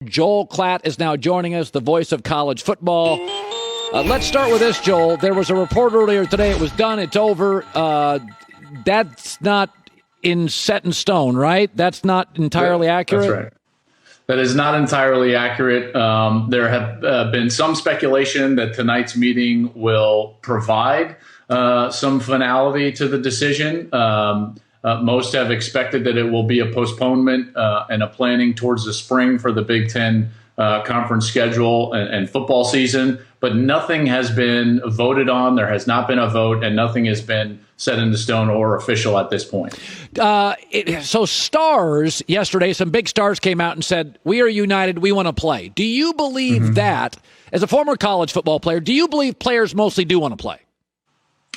Joel Klatt is now joining us, the voice of college football. Let's start with this, Joel. There was a report earlier today. It was done. It's over. That's not set in stone, right? That's not entirely accurate? That's right. That is not entirely accurate. There have been some speculation that tonight's meeting will provide some finality to the decision. Most have expected that it will be a postponement and a planning towards the spring for the Big Ten conference schedule and football season, but nothing has been voted on. There has not been a vote, and nothing has been set into stone or official at this point. So stars yesterday, some big stars came out and said, we are united, we want to play. Do you believe that, as a former college football player, do you believe players mostly do want to play?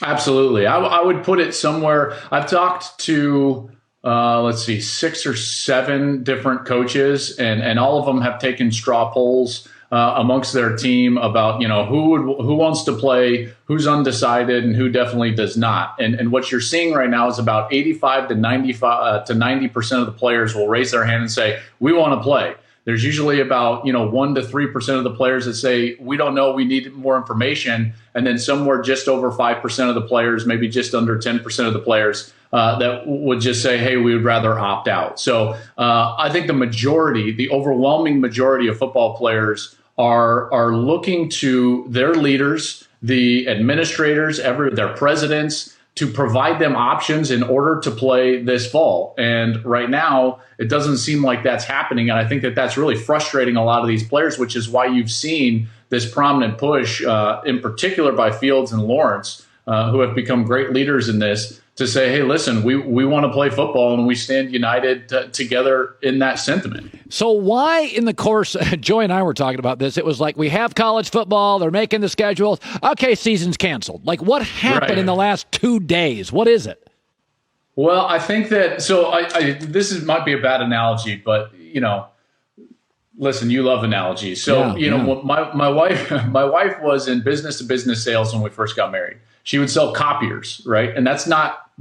Absolutely. I would put it somewhere. I've talked to, 6 or 7 different coaches, and all of them have taken straw polls amongst their team about, who wants to play, who's undecided, and who definitely does not. And what you're seeing right now is about 85 to 90% of the players will raise their hand and say, we want to play. There's usually about 1 to 3% of the players that say, we don't know, we need more information. And then somewhere just over 5% of the players, maybe just under 10% of the players that would just say, hey, we would rather opt out. So I think the overwhelming majority of football players are looking to their leaders, the administrators, their presidents, to provide them options in order to play this fall. And right now, it doesn't seem like that's happening. And I think that that's really frustrating a lot of these players, which is why you've seen this prominent push, in particular by Fields and Lawrence, who have become great leaders in this, to say, hey, listen, we want to play football, and we stand united together in that sentiment. So why in the course, Joy and I were talking about this, it was like we have college football, they're making the schedules, okay, season's canceled. Like what happened in the last 2 days? What is it? Well, I think that, might be a bad analogy, but, listen, you love analogies. So, my wife was in business-to-business sales when we first got married. She would sell copiers, right? And that's not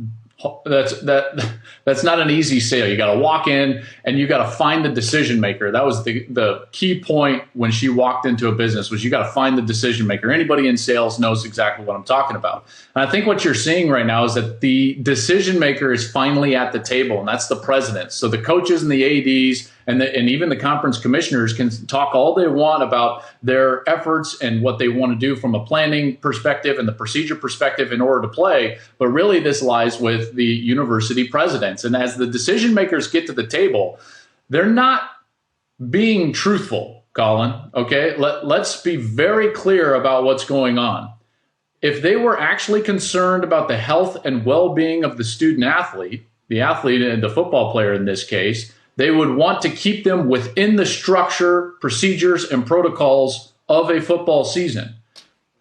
an easy sale. You got to walk in and you got to find the decision maker. That was the key point when she walked into a business, was you got to find the decision maker. Anybody in sales knows exactly what I'm talking about. And I think what you're seeing right now is that the decision maker is finally at the table, and that's the president. So the coaches and the ADs and even the conference commissioners can talk all they want about their efforts and what they want to do from a planning perspective and the procedure perspective in order to play. But really, this lies with the university presidents. And as the decision makers get to the table, they're not being truthful, Colin. Okay, let's be very clear about what's going on. If they were actually concerned about the health and well-being of the student athlete, the athlete and the football player in this case, they would want to keep them within the structure, procedures, and protocols of a football season.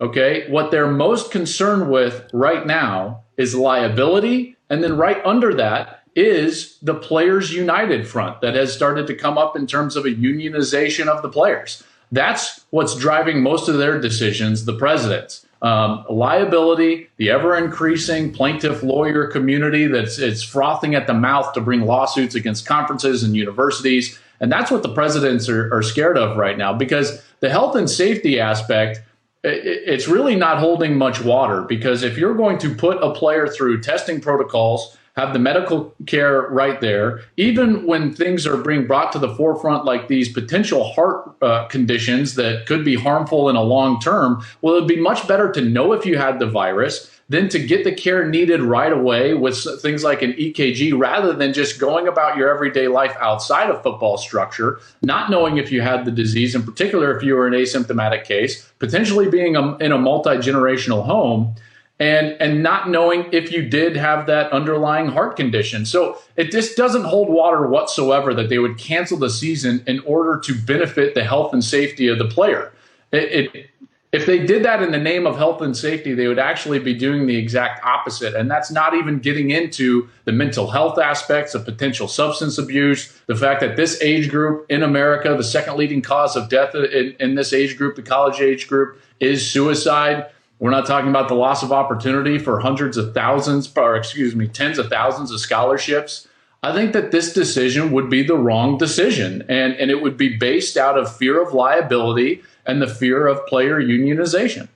Okay, what they're most concerned with right now is liability, and then right under that is the Players United front that has started to come up in terms of a unionization of the players. That's what's driving most of their decisions, the presidents. Liability, the ever-increasing plaintiff lawyer community it's frothing at the mouth to bring lawsuits against conferences and universities. And that's what the presidents are scared of right now, because the health and safety aspect, it's really not holding much water, because if you're going to put a player through testing protocols, have the medical care right there, even when things are being brought to the forefront, like these potential heart conditions that could be harmful in a long term, well, it'd be much better to know if you had the virus than to get the care needed right away with things like an EKG, rather than just going about your everyday life outside of football structure, not knowing if you had the disease, in particular if you were an asymptomatic case, potentially being in a multi-generational home, and not knowing if you did have that underlying heart condition. So it just doesn't hold water whatsoever that they would cancel the season in order to benefit the health and safety of the player. If they did that in the name of health and safety, they would actually be doing the exact opposite. And that's not even getting into the mental health aspects of potential substance abuse, the fact that this age group in America, the second leading cause of death in this age group, the college age group, is suicide. We're not talking about the loss of opportunity for tens of thousands of scholarships. I think that this decision would be the wrong decision, and it would be based out of fear of liability and the fear of player unionization.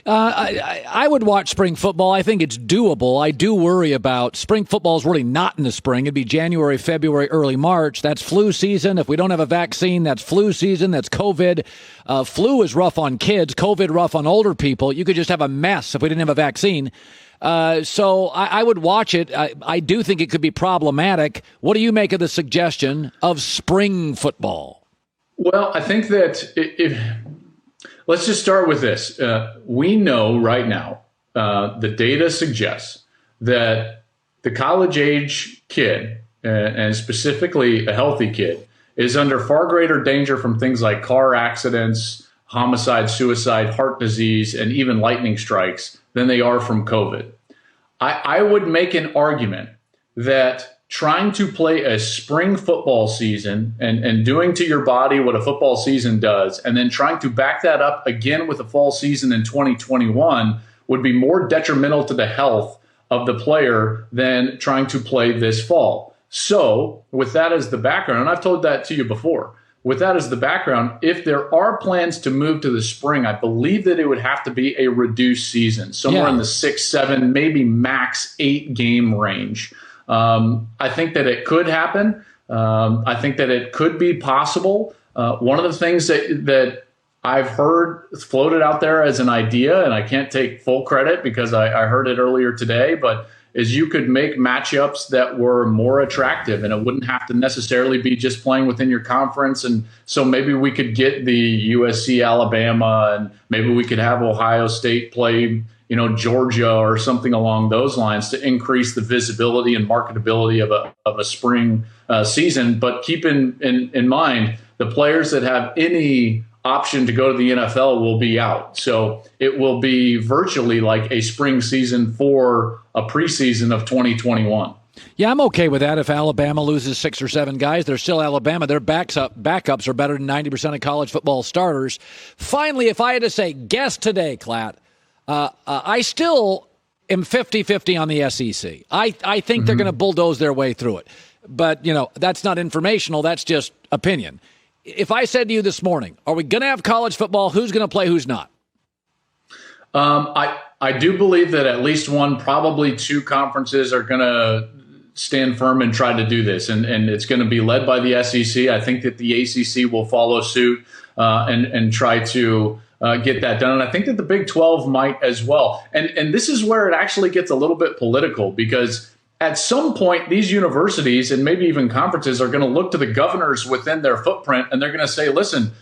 I would watch spring football. I think it's doable. I do worry about spring football is really not in the spring. It'd be January, February, early March. That's flu season. If we don't have a vaccine, that's flu season. That's COVID. Flu is rough on kids. COVID rough on older people. You could just have a mess if we didn't have a vaccine. So I would watch it. I do think it could be problematic. What do you make of the suggestion of spring football? Well, I think that let's just start with this. We know right now, the data suggests that the college age kid, and specifically a healthy kid, is under far greater danger from things like car accidents, homicide, suicide, heart disease, and even lightning strikes than they are from COVID. I would make an argument that trying to play a spring football season and doing to your body what a football season does, and then trying to back that up again with a fall season in 2021 would be more detrimental to the health of the player than trying to play this fall. So with that as the background, and I've told that to you before, with that as the background, if there are plans to move to the spring, I believe that it would have to be a reduced season, somewhere in the 6, 7, maybe max 8 game range. I think that it could happen. I think that it could be possible. One of the things that I've heard floated out there as an idea, and I can't take full credit because I heard it earlier today, but is you could make matchups that were more attractive, and it wouldn't have to necessarily be just playing within your conference. And so maybe we could get the USC, Alabama, and maybe we could have Ohio State play, Georgia or something along those lines to increase the visibility and marketability of a spring season. But keep in mind, the players that have any option to go to the NFL will be out. So it will be virtually like a spring season for a preseason of 2021. Yeah, I'm okay with that. If Alabama loses 6 or 7 guys, they're still Alabama. Their backups are better than 90% of college football starters. Finally, if I had to say guess today, Klatt, I still am 50-50 on the SEC. I think they're going to bulldoze their way through it. But, that's not informational. That's just opinion. If I said to you this morning, are we going to have college football? Who's going to play? Who's not? I do believe that at least one, probably 2 conferences are going to stand firm and try to do this. And it's going to be led by the SEC. I think that the ACC will follow suit and try to get that done. And I think that the Big 12 might as well. And this is where it actually gets a little bit political, because at some point, these universities and maybe even conferences are going to look to the governors within their footprint, and they're going to say, listen,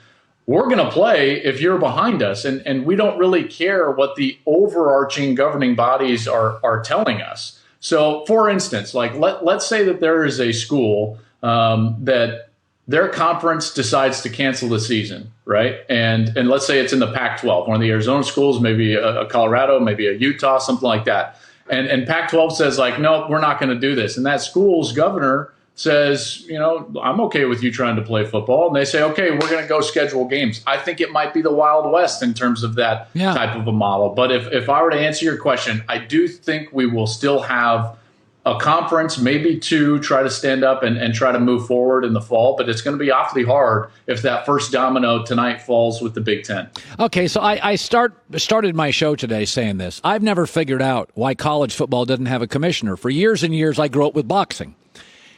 we're going to play if you're behind us. And we don't really care what the overarching governing bodies are telling us. So, for instance, like let's say that there is a school that their conference decides to cancel the season, right? And let's say it's in the Pac-12, one of the Arizona schools, maybe a Colorado, maybe a Utah, something like that. And Pac-12 says, like, no, we're not going to do this. And that school's governor says, I'm okay with you trying to play football. And they say, okay, we're going to go schedule games. I think it might be the Wild West in terms of that type of a model. But if I were to answer your question, I do think we will still have a conference, maybe 2, try to stand up and try to move forward in the fall. But it's going to be awfully hard if that first domino tonight falls with the Big Ten. Okay, so I started my show today saying this. I've never figured out why college football doesn't have a commissioner. For years and years, I grew up with boxing.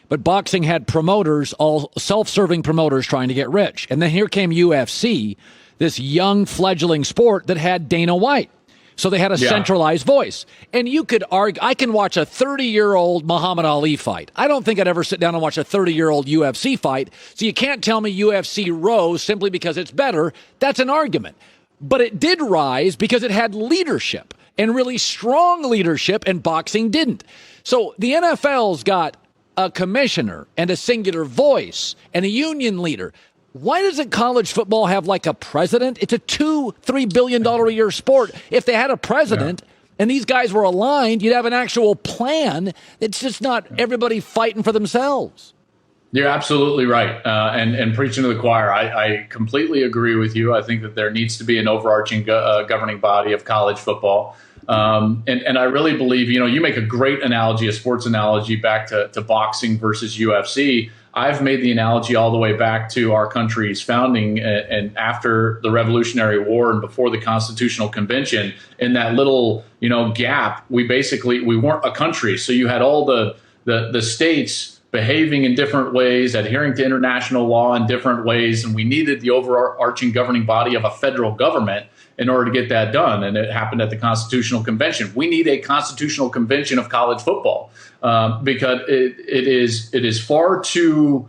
But boxing had promoters, all self-serving promoters trying to get rich. And then here came UFC, this young fledgling sport that had Dana White. So they had a centralized voice. And you could argue, I can watch a 30-year-old Muhammad Ali fight. I don't think I'd ever sit down and watch a 30-year-old UFC fight. So you can't tell me UFC rose simply because it's better. That's an argument. But it did rise because it had leadership, and really strong leadership, and boxing didn't. So the NFL's got a commissioner and a singular voice and a union leader. Why doesn't college football have like a president? It's a $2-3 billion a year sport. If they had a president and these guys were aligned, you'd have an actual plan. It's just not everybody fighting for themselves. You're absolutely right. And preaching to the choir, I completely agree with you. I think that there needs to be an overarching governing body of college football. And I really believe, you make a great analogy, a sports analogy back to boxing versus UFC. I've made the analogy all the way back to our country's founding and after the Revolutionary War and before the Constitutional Convention. In that little, gap, we weren't a country. So you had all the states behaving in different ways, adhering to international law in different ways, and we needed the overarching governing body of a federal government in order to get that done. And it happened at the Constitutional Convention. We need a Constitutional Convention of college football because it is far too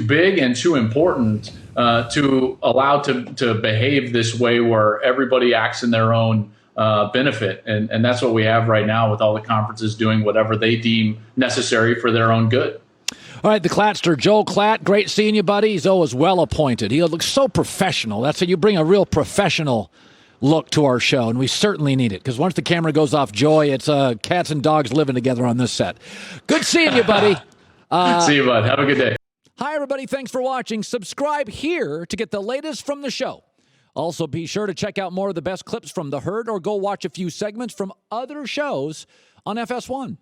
big and too important to allow to behave this way where everybody acts in their own benefit. And that's what we have right now with all the conferences doing whatever they deem necessary for their own good. All right, the Klattster, Joel Klatt, great seeing you, buddy. He's always well appointed. He looks so professional. That's how you bring a real professional look to our show, and we certainly need it because once the camera goes off, Joy, it's cats and dogs living together on this set. Good seeing you, buddy. See you, bud. Have a good day. Hi, everybody. Thanks for watching. Subscribe here to get the latest from the show. Also, be sure to check out more of the best clips from The Herd or go watch a few segments from other shows on FS1.